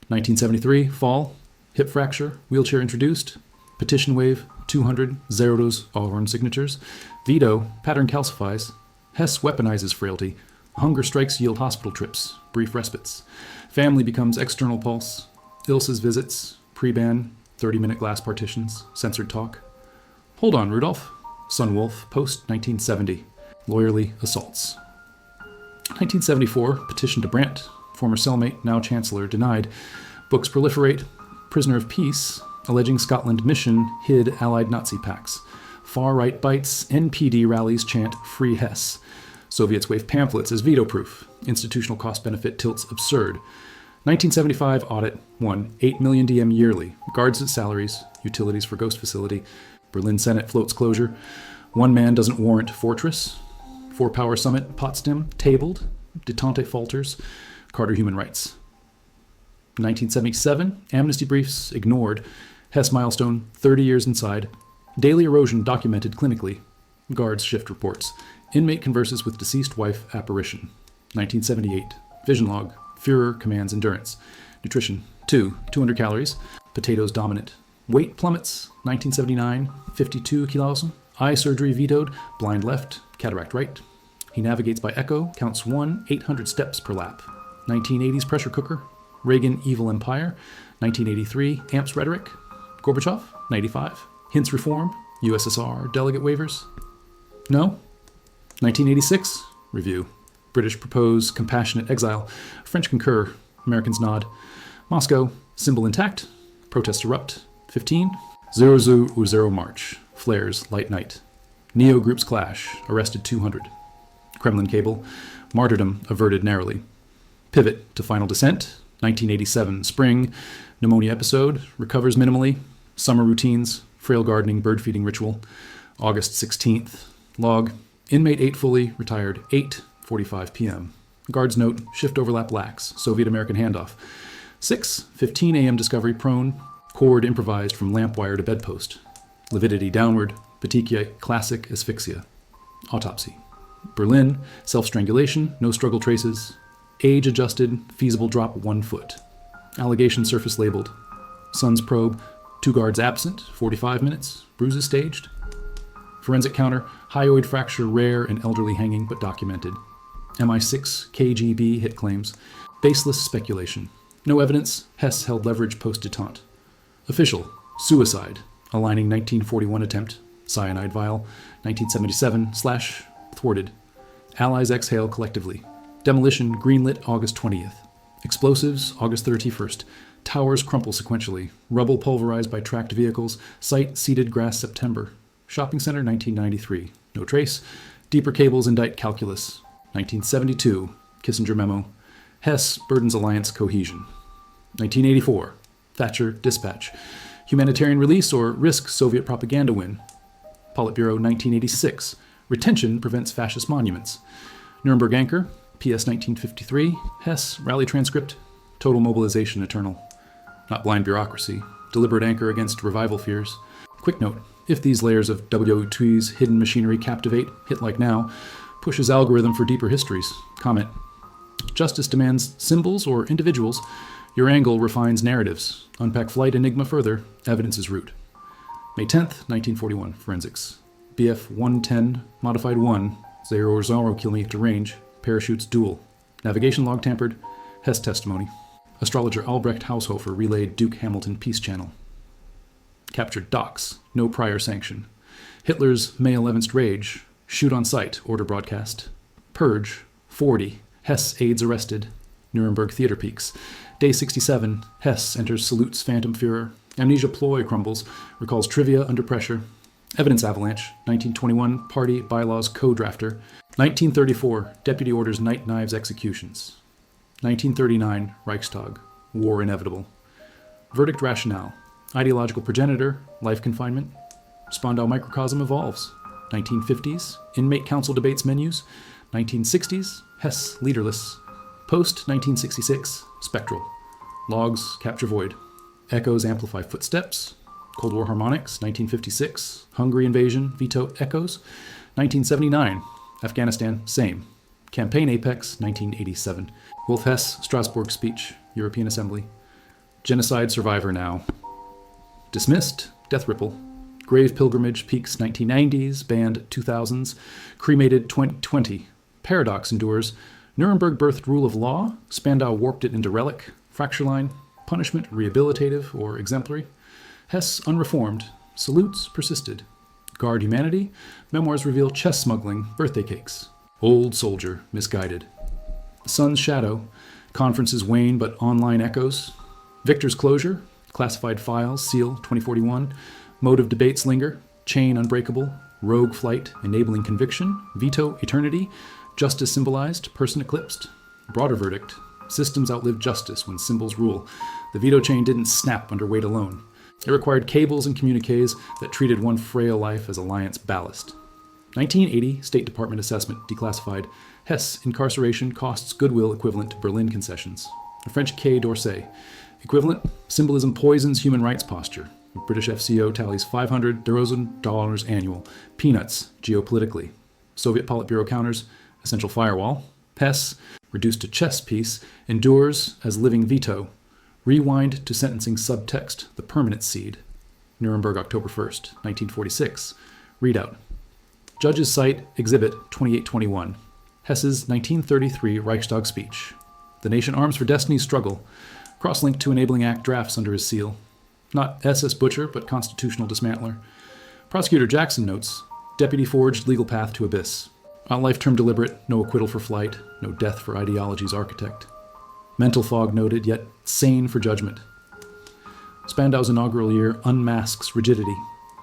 1973, fall, hip fracture, wheelchair introduced. Petition wave, 200, Zerodos, all-run signatures. Veto, pattern calcifies. Hess weaponizes frailty. Hunger strikes yield hospital trips, brief respites. Family becomes external pulse. Ilse's visits, pre-ban, 30-minute glass partitions, censored talk. Hold on, Rudolf. Sun Wolf, post-1970. Lawyerly assaults. 1974, petition to Brandt. Former cellmate, now chancellor, denied. Books proliferate. Prisoner of peace, alleging Scotland mission hid Allied Nazi packs. Far-right bites, NPD rallies chant Free Hess. Soviets wave pamphlets as veto proof. Institutional cost-benefit tilts absurd. 1975 audit, 1. 8 million DM yearly. Guards at salaries, utilities for ghost facility. Berlin Senate floats closure. One man doesn't warrant fortress. 4 Power Summit, Potsdam, tabled. Detente falters. Carter human rights. 1977, amnesty briefs ignored. Hess milestone, 30 years inside. Daily erosion documented clinically. Guards shift reports. Inmate converses with deceased wife apparition. 1978, vision log. Führer commands endurance. Nutrition, 200 calories. Potatoes dominant. Weight plummets, 1979, 52 kilos. Eye surgery vetoed, blind left, cataract right. He navigates by echo, counts 800 steps per lap. 1980s pressure cooker. Reagan evil empire. 1983, amps rhetoric. Gorbachev, 95. Hints reform. USSR delegate waivers. No. 1986, review. British propose compassionate exile. French concur. Americans nod. Moscow, symbol intact. Protests erupt. 15. 000 march. Flares, light night. Neo groups clash. Arrested 200. Kremlin cable. Martyrdom averted narrowly. Pivot to final descent. 1987 spring. Pneumonia episode. Recovers minimally. Summer routines. Frail gardening, bird feeding ritual. August 16th. Log. Inmate 8 fully. Retired 8:45 p.m. Guards note. Shift overlap lax. Soviet-American handoff. 6:15 a.m. discovery prone. Cord improvised from lamp wire to bedpost. Lividity downward. Petechia classic asphyxia. Autopsy. Berlin. Self-strangulation. No struggle traces. Age adjusted. Feasible drop 1 foot. Allegation surface labeled. Sun's probe. 2 guards absent. 45 minutes. Bruises staged. Forensic counter. Hyoid fracture rare and elderly hanging but documented. MI6 KGB hit claims. Baseless speculation. No evidence. Hess held leverage post-detente. Official. Suicide. Aligning 1941 attempt. Cyanide vial. 1977/thwarted. Allies exhale collectively. Demolition greenlit August 20th. Explosives August 31st. Towers crumple sequentially. Rubble pulverized by tracked vehicles. Site seeded grass September. Shopping center 1993. No trace. Deeper cables indict calculus. 1972. Kissinger memo. Hess burdens alliance cohesion. 1984. Thatcher dispatch. Humanitarian release or risk Soviet propaganda win. Politburo 1986. Retention prevents fascist monuments. Nuremberg anchor. PS 1953. Hess rally transcript. Total mobilization eternal. Not blind bureaucracy. Deliberate anchor against revival fears. Quick note. If these layers of WOT's hidden machinery captivate, hit like now, pushes algorithm for deeper histories. Comment. Justice demands symbols or individuals. Your angle refines narratives. Unpack flight enigma further. Evidence is root. May 10th, 1941. Forensics. BF 110, modified 1. 0 kilometer range. Parachutes dual. Navigation log tampered. Hess testimony. Astrologer Albrecht Haushofer relayed Duke Hamilton peace channel. Captured docs. No prior sanction. Hitler's May 11th rage. Shoot on sight. Order broadcast. Purge. 40. Hess aides arrested. Nuremberg theater peaks. Day 67. Hess enters salutes Phantom Führer. Amnesia ploy crumbles. Recalls trivia under pressure. Evidence avalanche. 1921. Party bylaws co-drafter. 1934. Deputy orders night knives executions. 1939. Reichstag. War inevitable. Verdict rationale. Ideological progenitor. Life confinement. Spandau microcosm evolves. 1950s. Inmate council debates menus. 1960s. Hess leaderless. Post-1966. Spectral. Logs capture void. Echoes amplify footsteps. Cold War harmonics. 1956. Hungary invasion. Veto echoes. 1979. Afghanistan. Same. Campaign apex. 1987. Wolf Hess. Strasbourg speech. European Assembly. Genocide survivor now. Dismissed. Death ripple. Grave pilgrimage peaks 1990s. Banned 2000s. Cremated 2020. Paradox endures. Nuremberg birthed rule of law. Spandau warped it into relic. Fracture line. Punishment rehabilitative or exemplary. Hess unreformed. Salutes persisted. Guard humanity. Memoirs reveal chess smuggling. Birthday cakes. Old soldier misguided. Sun's shadow. Conferences wane but online echoes. Victor's closure. Classified files. Seal 2041. Mode of debates linger. Chain unbreakable. Rogue flight enabling conviction. Veto eternity. Justice symbolized. Person eclipsed. Broader verdict. Systems outlived justice when symbols rule. The veto chain didn't snap under weight alone. It required cables and communiques that treated one frail life as alliance ballast. 1980 State Department assessment declassified. Hess incarceration costs goodwill equivalent to Berlin concessions. A French Quai d'Orsay. Equivalent, symbolism poisons human rights posture. British FCO tallies $500,000 annual. Peanuts, geopolitically. Soviet Politburo counters, essential firewall. Hess, reduced to chess piece, endures as living veto. Rewind to sentencing subtext, the permanent seed. Nuremberg, October 1st, 1946. Readout. Judges cite Exhibit 2821. Hess's 1933 Reichstag speech. The nation arms for destiny's struggle. Cross-linked to Enabling Act drafts under his seal. Not SS Butcher, but constitutional dismantler. Prosecutor Jackson notes, deputy forged legal path to abyss. On life term deliberate, no acquittal for flight, no death for ideology's architect. Mental fog noted, yet sane for judgment. Spandau's inaugural year unmasks rigidity.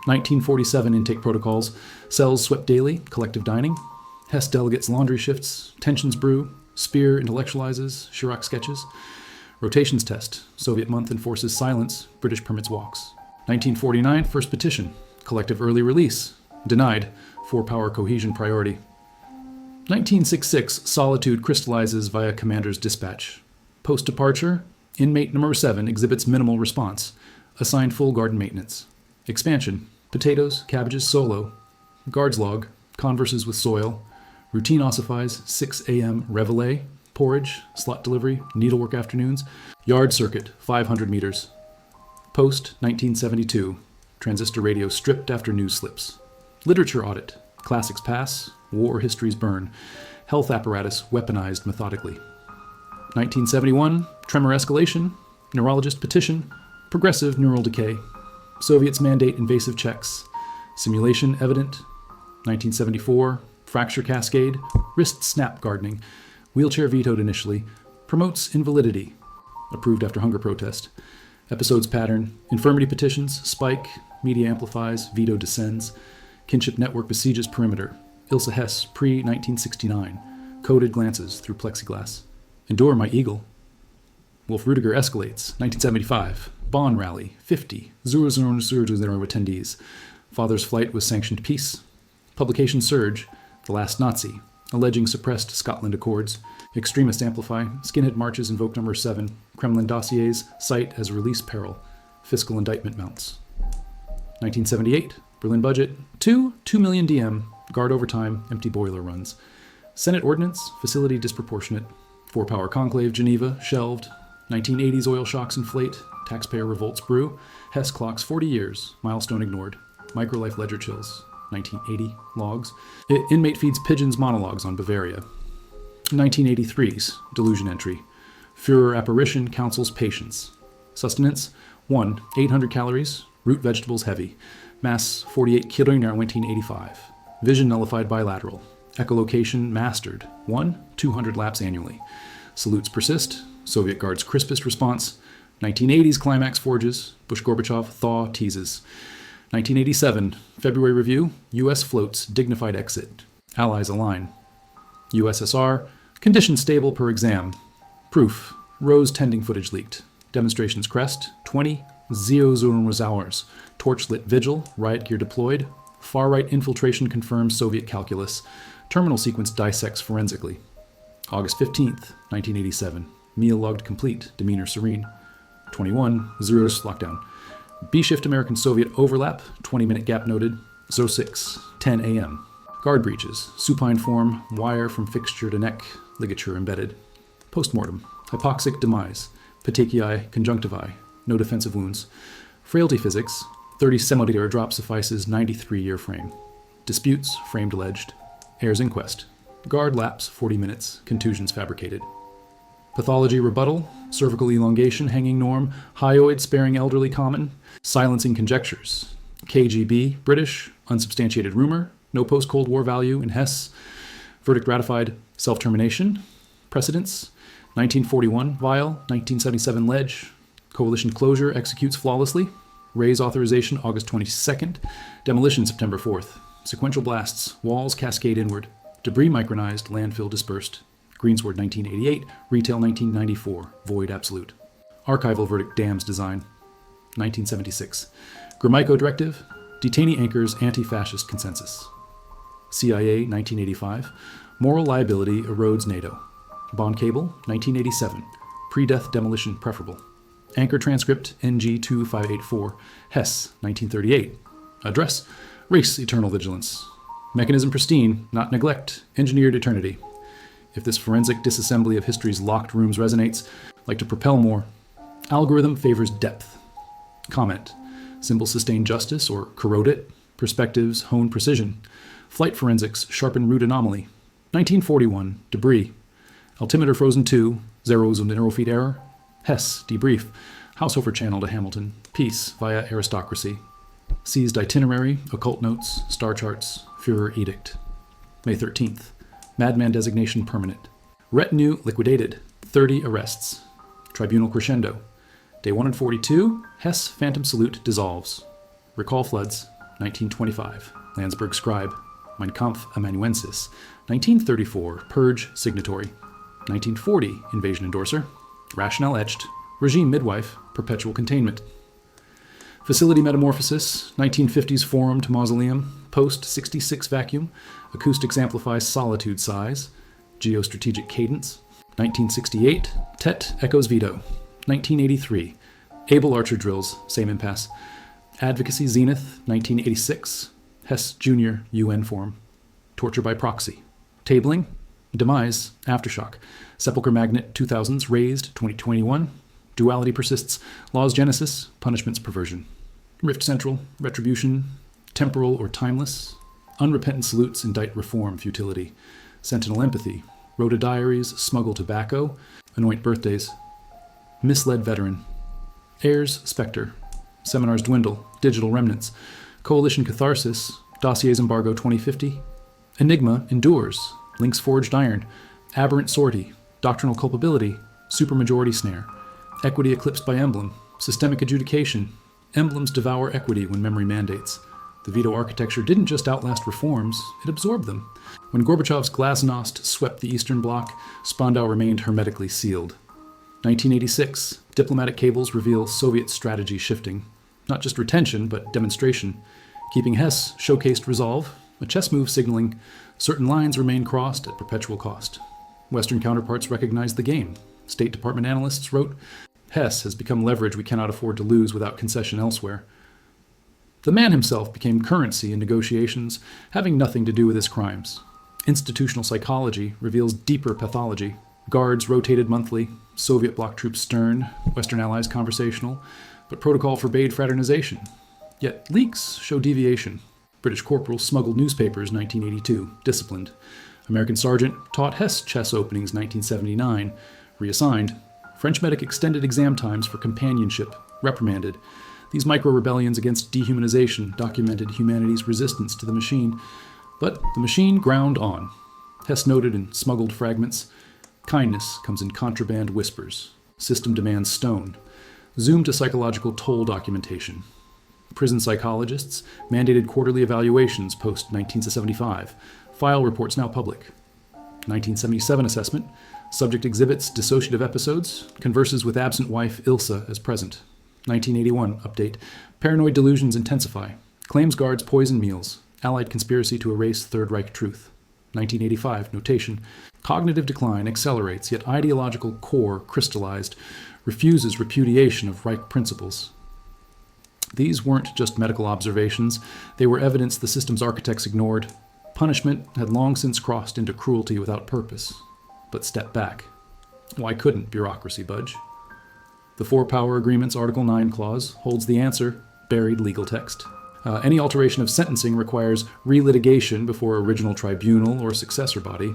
1947 intake protocols, cells swept daily, collective dining. Hess delegates laundry shifts, tensions brew, Speer intellectualizes, Chirac sketches. Rotations test, Soviet month enforces silence, British permits walks. 1949 first petition, collective early release, denied, four-power cohesion priority. 1966 solitude crystallizes via commander's dispatch. Post-departure, inmate number 7 exhibits minimal response, assigned full garden maintenance. Expansion, potatoes, cabbages solo. Guards log, converses with soil. Routine ossifies, 6 a.m. reveille, porridge, slot delivery, needlework afternoons. Yard circuit, 500 meters. Post, 1972, transistor radio stripped after news slips. Literature audit, classics pass, war histories burn. Health apparatus weaponized methodically. 1971, tremor escalation, neurologist petition, progressive neural decay, Soviets mandate invasive checks, simulation evident, 1974, fracture cascade, wrist snap gardening, wheelchair vetoed initially, promotes invalidity, approved after hunger protest, episodes pattern, infirmity petitions, spike, media amplifies, veto descends, kinship network besieges perimeter, Ilse Hess pre-1969, coded glances through plexiglass. Endure my eagle. Wolf Rudiger escalates, 1975. Bonn rally, 50. Zero attendees. Father's flight was sanctioned peace. Publication surge, The Last Nazi, alleging suppressed Scotland Accords. Extremists amplify, skinhead marches invoke number 7. Kremlin dossiers cite as release peril. Fiscal indictment mounts. 1978. Berlin budget, 2 million DM. Guard overtime, empty boiler runs. Senate ordinance, facility disproportionate. Four-power conclave, Geneva, shelved. 1980s oil shocks inflate. Taxpayer revolts brew. Hess clocks 40 years. Milestone ignored. Microlife ledger chills. 1980 logs. Inmate feeds pigeons monologues on Bavaria. 1983's delusion entry. Führer apparition counsels patience. Sustenance 1. 800 calories. Root vegetables heavy. Mass 48 kilo in 1985. Vision nullified bilateral. Echolocation mastered. 1. 200 laps annually. Salutes persist. Soviet Guards crispest response. 1980s climax forges. Bush-Gorbachev thaw teases. 1987 February review. U.S. floats dignified exit. Allies align. USSR condition stable per exam. Proof. Rose tending footage leaked. Demonstrations crest. 20. 0 hours. Torch-lit vigil. Riot gear deployed. Far-right infiltration confirms Soviet calculus. Terminal sequence dissects forensically. August 15th, 1987. Meal logged complete. Demeanor serene. 21. 0 lockdown. B-shift American-Soviet overlap. 20-minute gap noted. 06. 10 a.m. Guard breaches. Supine form. Wire from fixture to neck. Ligature embedded. Postmortem. Hypoxic demise. Petechiae conjunctivae. No defensive wounds. Frailty physics. 30 centimeter drop suffices 93-year frame. Disputes, framed alleged. Heirs inquest. Guard lapse 40 minutes. Contusions fabricated. Pathology rebuttal. Cervical elongation hanging norm. Hyoid sparing elderly common. Silencing conjectures. KGB British. Unsubstantiated rumor. No post-Cold War value in Hess. Verdict ratified. Self-termination. Precedents. 1941 vial. 1977 ledge. Coalition closure executes flawlessly. Raise authorization August 22nd. Demolition September 4th. Sequential blasts. Walls cascade inward. Debris micronized. Landfill dispersed. Greensward 1988, retail 1994, void absolute. Archival verdict damns design. 1976. Gromyko directive, detainee anchors anti-fascist consensus. CIA 1985, moral liability erodes NATO. Bond cable 1987, pre-death demolition preferable. Anchor transcript NG2584, Hess 1938. Address, race eternal vigilance. Mechanism pristine, not neglect, engineered eternity. If this forensic disassembly of history's locked rooms resonates, like to propel more. Algorithm favors depth. Comment. Symbols sustain justice or corrode it. Perspectives hone precision. Flight forensics sharpen root anomaly. 1941. Debris. Altimeter frozen 2. Zeros of narrow feet error. Hess. Debrief. Haushofer channel to Hamilton. Peace via aristocracy. Seized itinerary. Occult notes. Star charts. Führer edict. May 13th. Madman designation permanent. Retinue liquidated. 30 arrests. Tribunal crescendo. Day 142, Hess Phantom Salute dissolves. Recall floods, 1925. Landsberg scribe. Mein Kampf amanuensis. 1934, Purge signatory. 1940, invasion endorser. Rationale etched. Regime midwife, perpetual containment. Facility metamorphosis, 1950s forum to mausoleum. Post-66 vacuum. Acoustics amplify solitude size. Geostrategic cadence. 1968, Tet echoes veto. 1983, Able Archer drills, same impasse. Advocacy zenith, 1986, Hess Jr. UN form. Torture by proxy. Tabling, demise, aftershock. Sepulchre magnet, 2000s, raised, 2021. Duality persists, laws genesis, punishments perversion. Rift central, retribution, temporal or timeless. Unrepentant salutes indict reform futility. Sentinel empathy, Rhoda diaries, smuggle tobacco, anoint birthdays. Misled veteran. Heirs specter. Seminars dwindle. Digital remnants. Coalition catharsis. Dossiers embargo 2050. Enigma endures. Links forged iron. Aberrant sortie. Doctrinal culpability. Supermajority snare. Equity eclipsed by emblem. Systemic adjudication. Emblems devour equity when memory mandates. The veto architecture didn't just outlast reforms, it absorbed them. When Gorbachev's glasnost swept the Eastern Bloc, Spandau remained hermetically sealed. 1986, diplomatic cables reveal Soviet strategy shifting. Not just retention, but demonstration. Keeping Hess showcased resolve, a chess move signaling certain lines remain crossed at perpetual cost. Western counterparts recognized the game. State Department analysts wrote, Hess has become leverage we cannot afford to lose without concession elsewhere. The man himself became currency in negotiations, having nothing to do with his crimes. Institutional psychology reveals deeper pathology. Guards rotated monthly, Soviet bloc troops stern, Western allies conversational, but protocol forbade fraternization. Yet leaks show deviation. British corporal smuggled newspapers 1982, disciplined. American sergeant taught Hess chess openings 1979, reassigned. French medic extended exam times for companionship, reprimanded. These micro-rebellions against dehumanization documented humanity's resistance to the machine. But the machine ground on. Hess noted in smuggled fragments, kindness comes in contraband whispers. System demands stone. Zoom to psychological toll documentation. Prison psychologists mandated quarterly evaluations post-1975. File reports now public. 1977 assessment. Subject exhibits dissociative episodes. Converses with absent wife Ilsa as present. 1981 update. Paranoid delusions intensify. Claims guards poison meals. Allied conspiracy to erase Third Reich truth. 1985 notation. Cognitive decline accelerates, yet ideological core crystallized refuses repudiation of Reich principles. These weren't just medical observations. They were evidence the system's architects ignored. Punishment had long since crossed into cruelty without purpose. But step back. Why couldn't bureaucracy budge? The Four Power Agreement's Article 9 clause holds the answer, buried legal text. Any alteration of sentencing requires relitigation before original tribunal or successor body.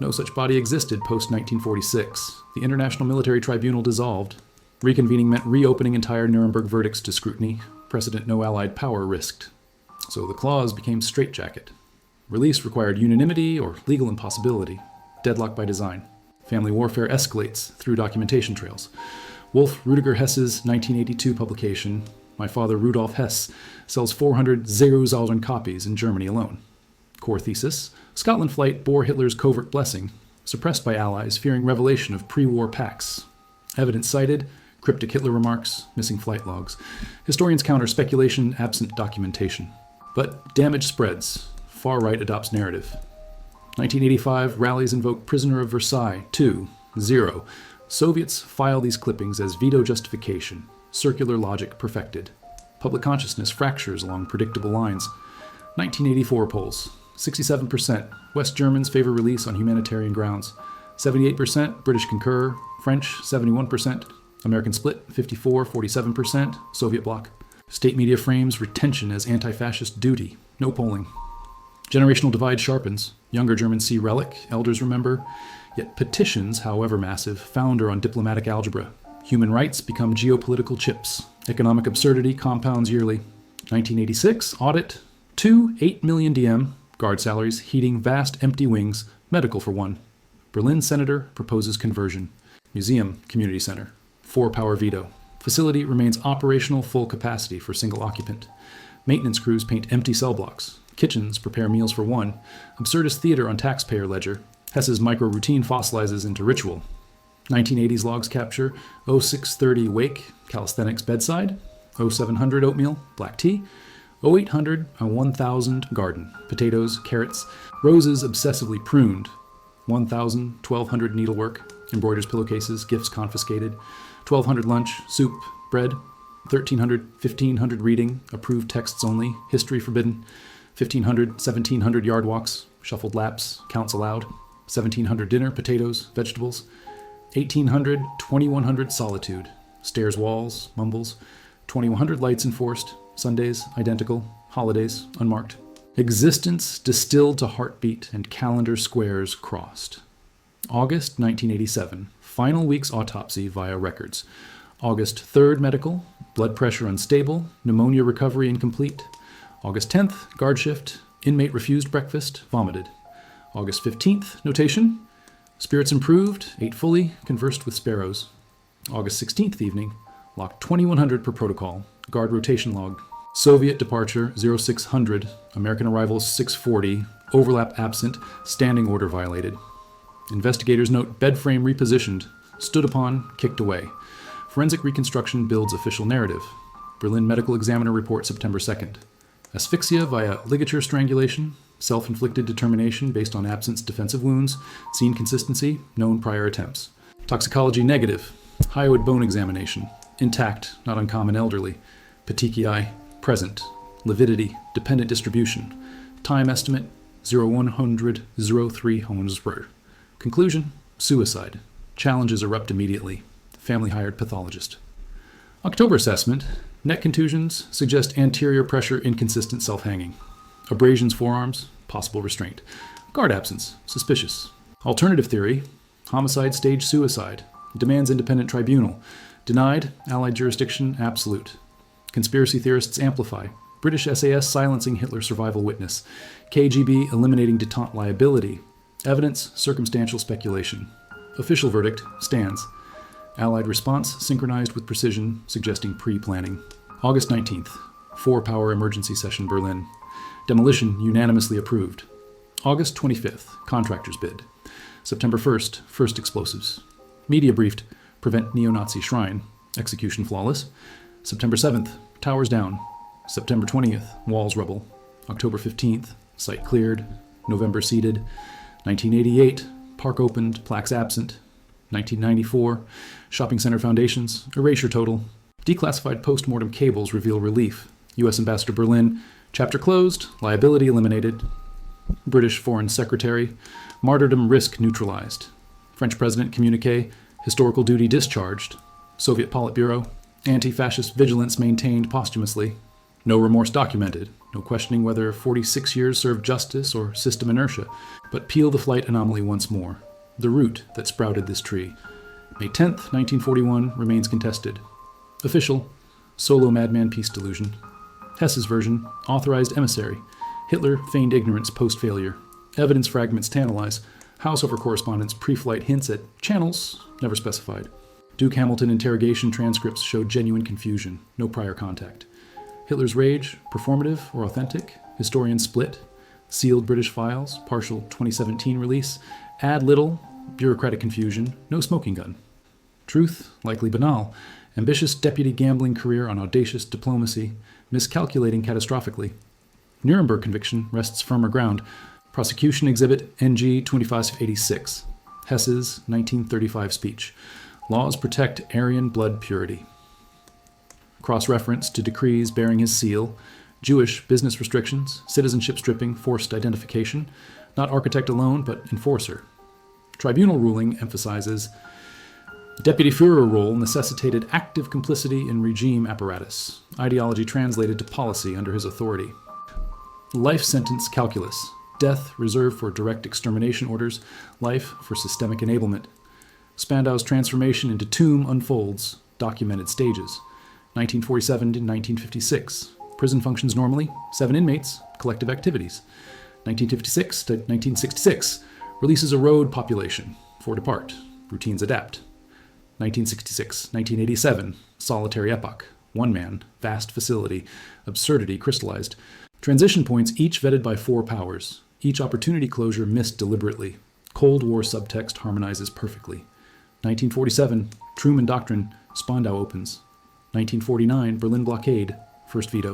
No such body existed post-1946. The International Military Tribunal dissolved. Reconvening meant reopening entire Nuremberg verdicts to scrutiny, precedent no Allied power risked. So the clause became straitjacket. Release required unanimity or legal impossibility. Deadlock by design. Family warfare escalates through documentation trails. Wolf Rudiger Hess's 1982 publication, My Father Rudolf Hess, sells 400,000 copies in Germany alone. Core thesis, Scotland flight bore Hitler's covert blessing. suppressed by Allies fearing revelation of pre-war pacts. Evidence cited, cryptic Hitler remarks, missing flight logs. Historians counter speculation absent documentation. But damage spreads. Far right adopts narrative. 1985, rallies invoke prisoner of Versailles. 2-0. Soviets file these clippings as veto justification. Circular logic perfected. Public consciousness fractures along predictable lines. 1984 polls. 67%. West Germans favor release on humanitarian grounds. 78%. British concur. French, 71%. American split, 54-47%. Soviet bloc. State media frames retention as anti-fascist duty. No polling. Generational divide sharpens. Younger Germans see relic, elders remember. Yet petitions, however massive, founder on diplomatic algebra. Human rights become geopolitical chips. Economic absurdity compounds yearly. 1986, audit. 8 million DM, guard salaries, heating vast empty wings, medical for one. Berlin senator proposes conversion. Museum, community center. 4-power veto. Facility remains operational full capacity for single occupant. Maintenance crews paint empty cell blocks. Kitchens prepare meals for one. Absurdist theater on taxpayer ledger. Hess's micro-routine fossilizes into ritual. 1980s logs capture 0630 wake, calisthenics bedside. 0700 oatmeal, black tea. 0800 a 1000 garden, potatoes, carrots, roses obsessively pruned. 1000, 1200 needlework, embroiders pillowcases, gifts confiscated. 1200 lunch, soup, bread. 1300, 1500 reading, approved texts only, history forbidden. 1500, 1700 yard walks, shuffled laps, counts allowed. 1700 dinner, potatoes, vegetables. 1800, 2100 solitude, stairs walls, mumbles. 2100 lights enforced, Sundays identical, holidays unmarked. Existence distilled to heartbeat and calendar squares crossed. August 1987, final week's autopsy via records. August 3rd medical, blood pressure unstable, pneumonia recovery incomplete. August 10th, guard shift, inmate refused breakfast, vomited. August 15th, notation, spirits improved, ate fully, conversed with sparrows. August 16th evening, locked 2100 per protocol, guard rotation log. Soviet departure 0600, American arrival 640, overlap absent, standing order violated. Investigators note bed frame repositioned, stood upon, kicked away. Forensic reconstruction builds official narrative. Berlin medical examiner report September 2nd. Asphyxia via ligature strangulation, self-inflicted determination based on absence defensive wounds, scene consistency, known prior attempts. Toxicology negative, hyoid bone examination, intact, not uncommon elderly. Petechiae, present. Lividity, dependent distribution. Time estimate, 0100 03 Hohenspur. Conclusion, suicide. Challenges erupt immediately. Family hired pathologist. October assessment, neck contusions suggest anterior pressure inconsistent self-hanging. Abrasions forearms, possible restraint. Guard absence, suspicious. Alternative theory, homicide stage suicide. Demands independent tribunal. Denied, Allied jurisdiction absolute. Conspiracy theorists amplify. British SAS silencing Hitler survival witness. KGB eliminating detente liability. Evidence, circumstantial speculation. Official verdict, stands. Allied response synchronized with precision, suggesting pre-planning. August 19th, 4-power emergency session Berlin. Demolition unanimously approved. August 25th, contractor's bid. September 1st, first explosives. Media briefed, prevent neo-Nazi shrine. Execution flawless. September 7th, towers down. September 20th, walls rubble. October 15th, site cleared. November seeded. 1988, park opened, plaques absent. 1994, shopping center foundations, erasure total. Declassified post-mortem cables reveal relief. U.S. Ambassador Berlin, chapter closed, liability eliminated. British Foreign Secretary, martyrdom risk neutralized. French President communique, historical duty discharged. Soviet Politburo, anti-fascist vigilance maintained posthumously. No remorse documented. No questioning whether 46 years served justice or system inertia. But peel the flight anomaly once more. The root that sprouted this tree. May 10th, 1941, remains contested. Official, solo madman peace delusion. Hess's version, authorized emissary. Hitler feigned ignorance post-failure. Evidence fragments tantalize. Haushofer correspondence pre-flight hints at channels, never specified. Duke Hamilton interrogation transcripts showed genuine confusion, no prior contact. Hitler's rage, performative or authentic? Historians split. Sealed British files, partial 2017 release. Add little, bureaucratic confusion, no smoking gun. Truth, likely banal, ambitious deputy gambling career on audacious diplomacy, miscalculating catastrophically. Nuremberg conviction rests firmer ground. Prosecution exhibit NG 2586. Hess's 1935 speech. Laws protect Aryan blood purity. Cross-reference to decrees bearing his seal. Jewish business restrictions, citizenship stripping, forced identification. Not architect alone, but enforcer. Tribunal ruling emphasizes Deputy Führer role necessitated active complicity in regime apparatus. Ideology translated to policy under his authority. Life sentence calculus. Death reserved for direct extermination orders. Life for systemic enablement. Spandau's transformation into tomb unfolds. Documented stages. 1947 to 1956. Prison functions normally. 7 inmates. Collective activities. 1956 to 1966. Releases erode population. 4 depart. Routines adapt. 1966, 1987, solitary epoch, one man, vast facility, absurdity crystallized. Transition points each vetted by 4 powers, each opportunity closure missed deliberately. Cold War subtext harmonizes perfectly. 1947, Truman Doctrine, Spandau opens. 1949, Berlin blockade, first veto.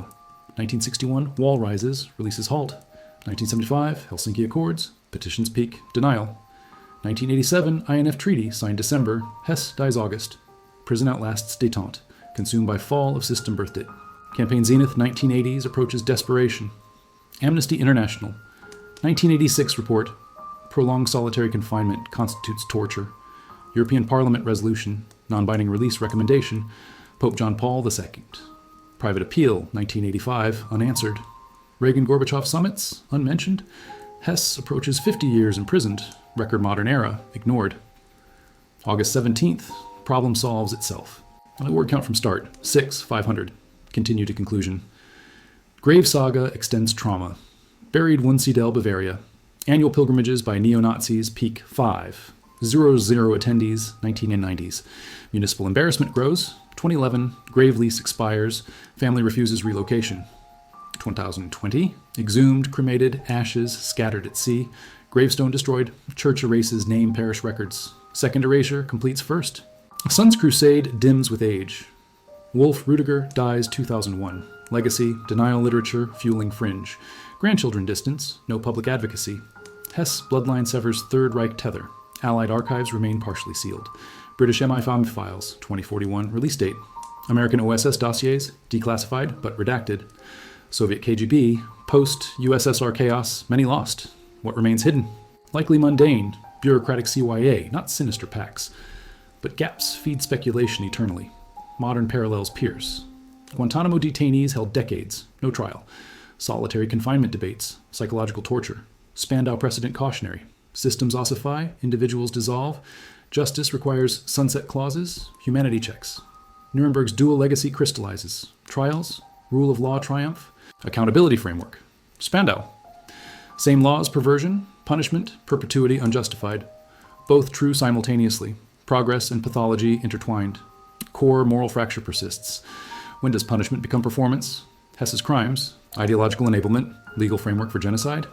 1961, wall rises, releases halt. 1975, Helsinki Accords, petitions peak, denial. 1987, INF Treaty, signed December. Hess dies August. Prison outlasts détente, consumed by fall of system birthed it. Campaign zenith, 1980s, approaches desperation. Amnesty International. 1986 report. Prolonged solitary confinement constitutes torture. European Parliament resolution. Non-binding release recommendation. Pope John Paul II. Private appeal, 1985, unanswered. Reagan-Gorbachev summits, unmentioned. Hess approaches 50 years imprisoned. Record modern era, ignored. August 17th, problem solves itself. On a word count from start, 6, 500. Continue to conclusion. Grave saga extends trauma. Buried Wunsiedel, Bavaria. Annual pilgrimages by neo-Nazis peak 5. 0 attendees, 1990s. Municipal embarrassment grows. 2011, grave lease expires. Family refuses relocation. 2020, exhumed, cremated, ashes scattered at sea. Gravestone destroyed. Church erases name parish records. Second erasure completes first. Son's crusade dims with age. Wolf Rudiger dies 2001. Legacy, denial literature, fueling fringe. Grandchildren distance, no public advocacy. Hess bloodline severs Third Reich tether. Allied archives remain partially sealed. British MI5 files, 2041 release date. American OSS dossiers, declassified but redacted. Soviet KGB, post-USSR chaos, many lost. What remains hidden? Likely mundane, bureaucratic CYA, not sinister pacts. But gaps feed speculation eternally. Modern parallels pierce. Guantanamo detainees held decades, no trial. Solitary confinement debates, psychological torture. Spandau precedent cautionary. Systems ossify, individuals dissolve. Justice requires sunset clauses, humanity checks. Nuremberg's dual legacy crystallizes. Trials, rule of law triumph, accountability framework. Spandau. Same laws, perversion, punishment, perpetuity unjustified. Both true simultaneously. Progress and pathology intertwined. Core moral fracture persists. When does punishment become performance? Hess's crimes. Ideological enablement. Legal framework for genocide.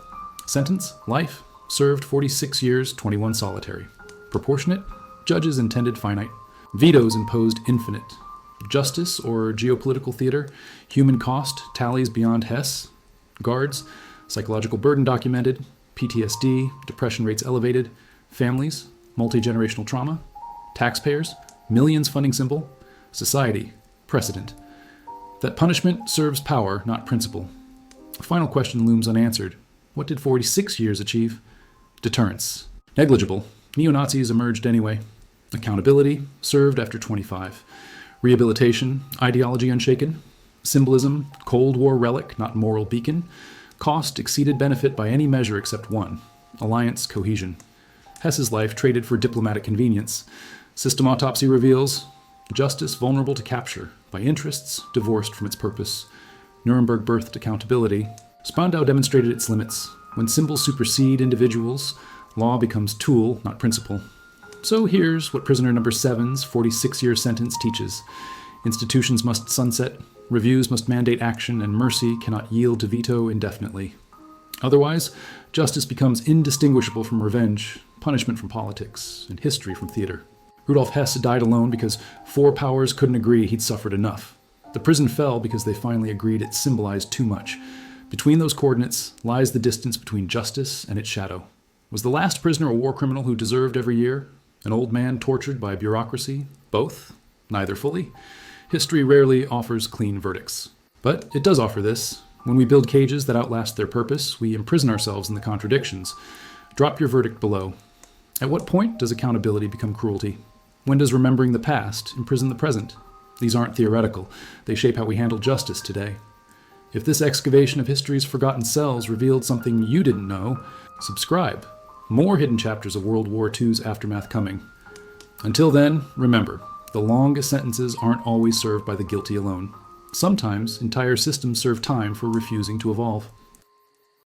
Sentence, life. Served 46 years, 21 solitary. Proportionate. Judges intended finite. Vetoes imposed infinite. Justice or geopolitical theater. Human cost tallies beyond Hess. Guards. Psychological burden documented, PTSD, depression rates elevated, families, multi-generational trauma, taxpayers, millions funding symbol, society, precedent. That punishment serves power, not principle. A final question looms unanswered. What did 46 years achieve? Deterrence. Negligible. Neo-Nazis emerged anyway. Accountability, served after 25. Rehabilitation, ideology unshaken. Symbolism, Cold War relic, not moral beacon. Cost exceeded benefit by any measure except one. Alliance cohesion. Hess's life traded for diplomatic convenience. System autopsy reveals justice vulnerable to capture by interests divorced from its purpose. Nuremberg birthed accountability. Spandau demonstrated its limits. When symbols supersede individuals, law becomes tool, not principle. So here's what prisoner number 7's 46-year sentence teaches. Institutions must sunset. Reviews must mandate action, and mercy cannot yield to veto indefinitely. Otherwise, justice becomes indistinguishable from revenge, punishment from politics, and history from theater. Rudolf Hess died alone because four powers couldn't agree he'd suffered enough. The prison fell because they finally agreed it symbolized too much. Between those coordinates lies the distance between justice and its shadow. Was the last prisoner a war criminal who deserved every year? An old man tortured by bureaucracy? Both? Neither fully? History rarely offers clean verdicts. But it does offer this. When we build cages that outlast their purpose, we imprison ourselves in the contradictions. Drop your verdict below. At what point does accountability become cruelty? When does remembering the past imprison the present? These aren't theoretical. They shape how we handle justice today. If this excavation of history's forgotten cells revealed something you didn't know, subscribe. More hidden chapters of World War II's aftermath coming. Until then, remember, the longest sentences aren't always served by the guilty alone. Sometimes entire systems serve time for refusing to evolve.